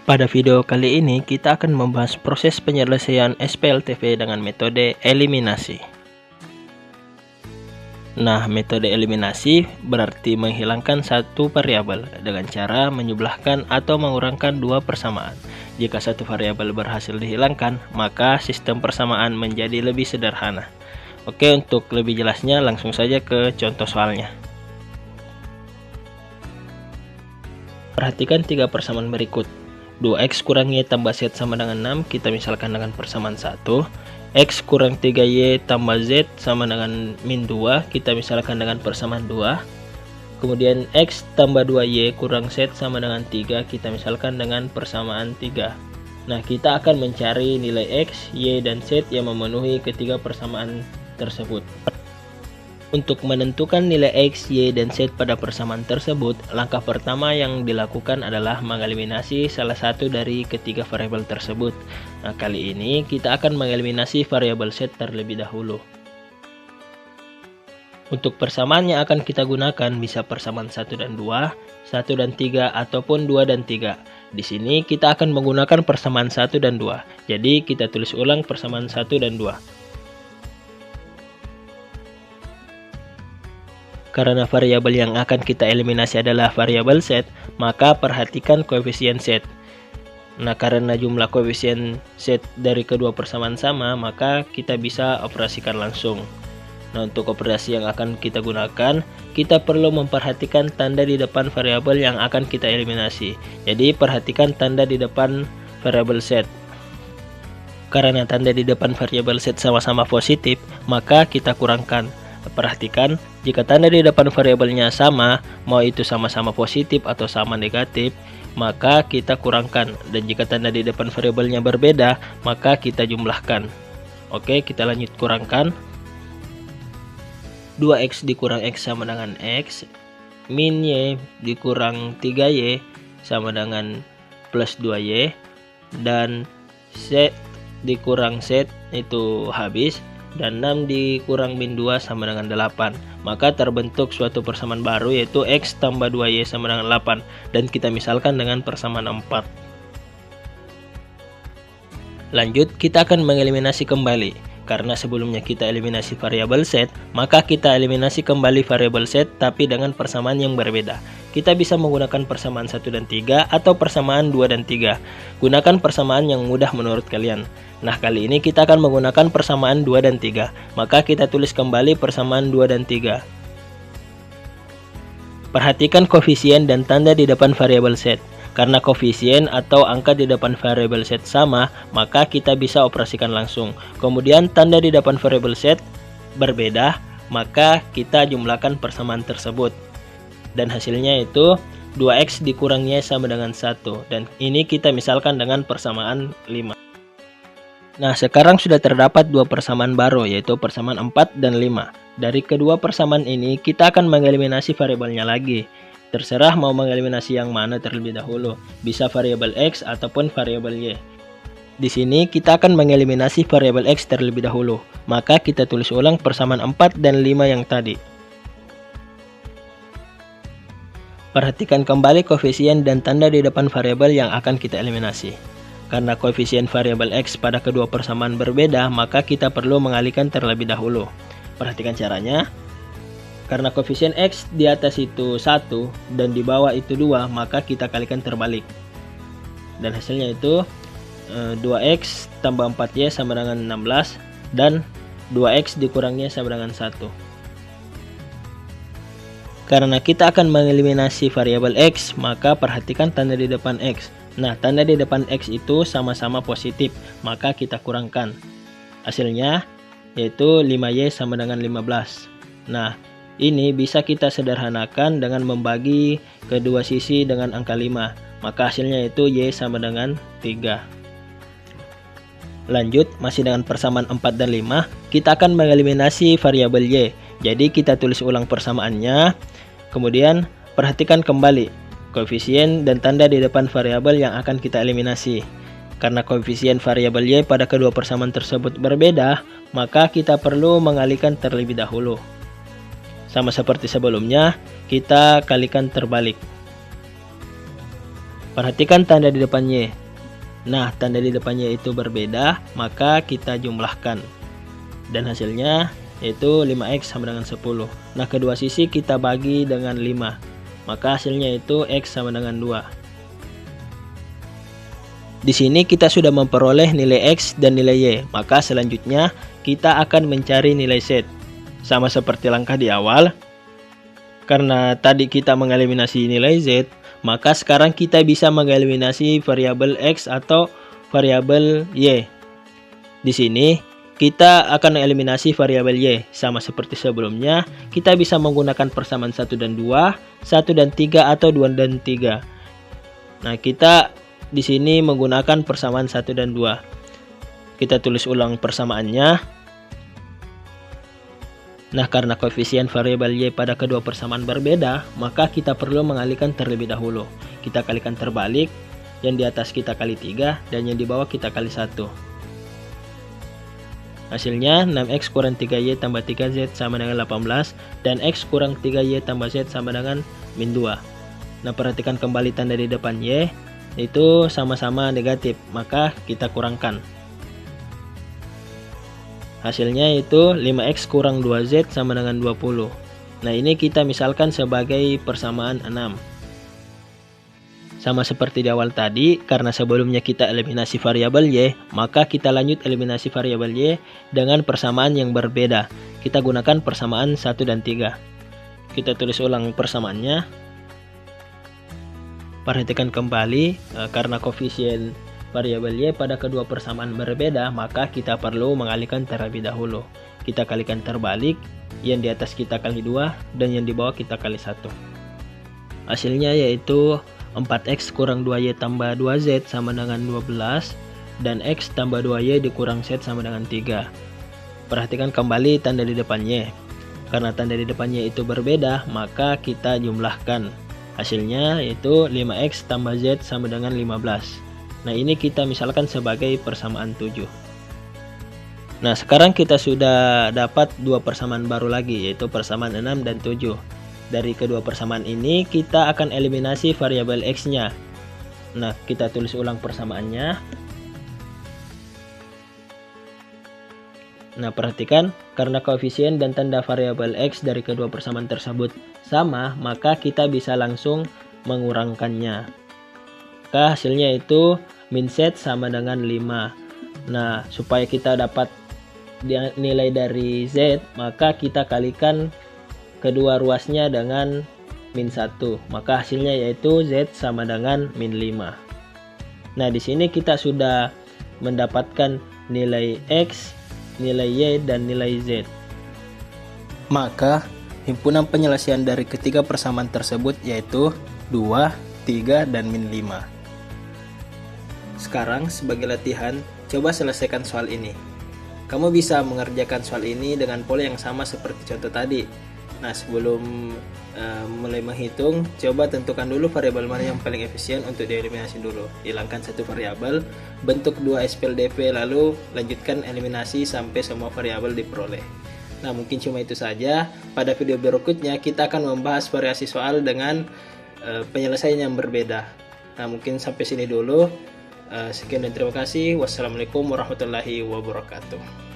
Pada video kali ini kita akan membahas proses penyelesaian SPLTV dengan metode eliminasi. Nah, metode eliminasi berarti menghilangkan satu variabel dengan cara menjumlahkan atau mengurangkan dua persamaan. Jika satu variabel berhasil dihilangkan, maka sistem persamaan menjadi lebih sederhana. Oke, untuk lebih jelasnya langsung saja ke contoh soalnya. Perhatikan tiga persamaan berikut. 2x kurang y tambah z sama dengan 6, kita misalkan dengan persamaan 1. X kurang 3y tambah z sama dengan min 2, kita misalkan dengan persamaan 2. Kemudian x tambah 2y kurang z sama dengan 3, kita misalkan dengan persamaan 3. Nah, kita akan mencari nilai x, y, dan z yang memenuhi ketiga persamaan tersebut. Untuk menentukan nilai x, y, dan z pada persamaan tersebut, langkah pertama yang dilakukan adalah mengeliminasi salah satu dari ketiga variabel tersebut. Nah, kali ini kita akan mengeliminasi variabel z terlebih dahulu. Untuk persamaan yang akan kita gunakan bisa persamaan 1 dan 2, 1 dan 3, ataupun 2 dan 3. Di sini kita akan menggunakan persamaan 1 dan 2. Jadi kita tulis ulang persamaan 1 dan 2. Karena variabel yang akan kita eliminasi adalah variabel z, maka perhatikan koefisien z. Nah, karena jumlah koefisien z dari kedua persamaan sama, maka kita bisa operasikan langsung. Nah, untuk operasi yang akan kita gunakan, kita perlu memperhatikan tanda di depan variabel yang akan kita eliminasi. Jadi, perhatikan tanda di depan variabel z. Karena tanda di depan variabel z sama-sama positif, maka kita kurangkan. Perhatikan, jika tanda di depan variabelnya sama, mau itu sama-sama positif atau sama negatif, maka kita kurangkan. Dan jika tanda di depan variabelnya berbeda, maka kita jumlahkan. Oke, kita lanjut kurangkan. 2x dikurang x sama dengan x, min y dikurang 3y sama dengan plus 2y, dan z dikurang z itu habis, dan 6 dikurang min 2 sama dengan 8. Maka terbentuk suatu persamaan baru, yaitu x tambah 2y sama dengan 8, dan kita misalkan dengan persamaan 4. Lanjut, kita akan mengeliminasi kembali. Karena sebelumnya kita eliminasi variabel z, maka kita eliminasi kembali variabel z tapi dengan persamaan yang berbeda. Kita bisa menggunakan persamaan 1 dan 3 atau persamaan 2 dan 3. Gunakan persamaan yang mudah menurut kalian. Nah, kali ini kita akan menggunakan persamaan 2 dan 3. Maka kita tulis kembali persamaan 2 dan 3. Perhatikan koefisien dan tanda di depan variabel z. Karena koefisien atau angka di depan variabel z sama, maka kita bisa operasikan langsung. Kemudian tanda di depan variabel z berbeda, maka kita jumlahkan persamaan tersebut. Dan hasilnya itu 2x dikurang y sama dengan 1. Dan ini kita misalkan dengan persamaan 5. Nah, sekarang sudah terdapat dua persamaan baru, yaitu persamaan 4 dan 5. Dari kedua persamaan ini, kita akan mengeliminasi variabelnya lagi. Terserah mau mengeliminasi yang mana terlebih dahulu, bisa variabel x ataupun variabel y. Di sini kita akan mengeliminasi variabel x terlebih dahulu, maka kita tulis ulang persamaan 4 dan 5 yang tadi. Perhatikan kembali koefisien dan tanda di depan variabel yang akan kita eliminasi. Karena koefisien variabel x pada kedua persamaan berbeda, maka kita perlu mengalihkan terlebih dahulu. Perhatikan caranya. Karena koefisien x di atas itu 1 dan di bawah itu 2, maka kita kalikan terbalik. Dan hasilnya itu 2x tambah 4y sama dengan 16, dan 2x dikurangnya sama dengan 1. Karena kita akan mengeliminasi variabel x, maka perhatikan tanda di depan x. Nah, tanda di depan x itu sama-sama positif, maka kita kurangkan. Hasilnya yaitu 5y sama dengan 15. Nah, ini bisa kita sederhanakan dengan membagi kedua sisi dengan angka 5. Maka hasilnya itu y sama dengan 3. Lanjut, masih dengan persamaan 4 dan 5, kita akan mengeliminasi variabel y. Jadi kita tulis ulang persamaannya. Kemudian perhatikan kembali koefisien dan tanda di depan variabel yang akan kita eliminasi. Karena koefisien variabel y pada kedua persamaan tersebut berbeda, maka kita perlu mengalihkan terlebih dahulu. Sama seperti sebelumnya, kita kalikan terbalik. Perhatikan tanda di depan Y. Nah, tanda di depannya itu berbeda, maka kita jumlahkan. Dan hasilnya yaitu 5X sama dengan 10. Nah, kedua sisi kita bagi dengan 5. Maka hasilnya itu X sama dengan 2. Di sini kita sudah memperoleh nilai X dan nilai Y. Maka selanjutnya kita akan mencari nilai Z. Sama seperti langkah di awal. Karena tadi kita mengeliminasi nilai Z, maka sekarang kita bisa mengeliminasi variabel X atau variabel Y. Di sini kita akan mengeliminasi variabel Y. Sama seperti sebelumnya, kita bisa menggunakan persamaan 1 dan 2, 1 dan 3 atau 2 dan 3. Nah, kita di sini menggunakan persamaan 1 dan 2. Kita tulis ulang persamaannya. Nah, karena koefisien variabel Y pada kedua persamaan berbeda, maka kita perlu mengalihkan terlebih dahulu. Kita kalikan terbalik, yang di atas kita kali 3, dan yang di bawah kita kali 1. Hasilnya 6X kurang 3Y tambah 3Z sama dengan 18, dan X kurang 3Y tambah Z sama dengan min 2. Nah, perhatikan kembali tanda di depan Y, itu sama-sama negatif, maka kita kurangkan. Hasilnya itu 5X kurang 2Z sama dengan 20. Nah, ini kita misalkan sebagai persamaan 6. Sama seperti di awal tadi, karena sebelumnya kita eliminasi variabel Y, maka kita lanjut eliminasi variabel Y dengan persamaan yang berbeda. Kita gunakan persamaan 1 dan 3. Kita tulis ulang persamaannya. Perhatikan kembali, karena koefisien variabel Y pada kedua persamaan berbeda, maka kita perlu mengalihkan terlebih dahulu. Kita kalikan terbalik, yang di atas kita kali 2, dan yang di bawah kita kali 1. Hasilnya yaitu 4X kurang 2Y tambah 2Z sama dengan 12, dan X tambah 2Y dikurang Z sama dengan 3. Perhatikan kembali tanda di depannya. Karena tanda di depannya itu berbeda, maka kita jumlahkan. Hasilnya yaitu 5X tambah Z sama dengan 15. Nah, ini kita misalkan sebagai persamaan 7. Nah, sekarang kita sudah dapat dua persamaan baru lagi, yaitu persamaan 6 dan 7. Dari kedua persamaan ini, kita akan eliminasi variabel X-nya. Nah, kita tulis ulang persamaannya. Nah, perhatikan, karena koefisien dan tanda variabel X dari kedua persamaan tersebut sama, maka kita bisa langsung mengurangkannya. Maka hasilnya itu min Z sama dengan 5. Nah, supaya kita dapat nilai dari Z, maka kita kalikan kedua ruasnya dengan min 1. Maka hasilnya yaitu Z sama dengan min 5. Nah, di sini kita sudah mendapatkan nilai X, nilai Y, dan nilai Z. Maka himpunan penyelesaian dari ketiga persamaan tersebut yaitu 2, 3, dan min 5. Sekarang sebagai latihan, coba selesaikan soal ini. Kamu bisa mengerjakan soal ini dengan pola yang sama seperti contoh tadi. Nah, sebelum mulai menghitung, coba tentukan dulu variabel mana yang paling efisien untuk dieliminasi dulu. Hilangkan satu variabel, bentuk 2 SPLDP, lalu lanjutkan eliminasi sampai semua variabel diperoleh. Nah, mungkin cuma itu saja. Pada video berikutnya kita akan membahas variasi soal dengan penyelesaian yang berbeda. Nah, mungkin sampai sini dulu. Sekian dan terima kasih. Wassalamualaikum warahmatullahi wabarakatuh.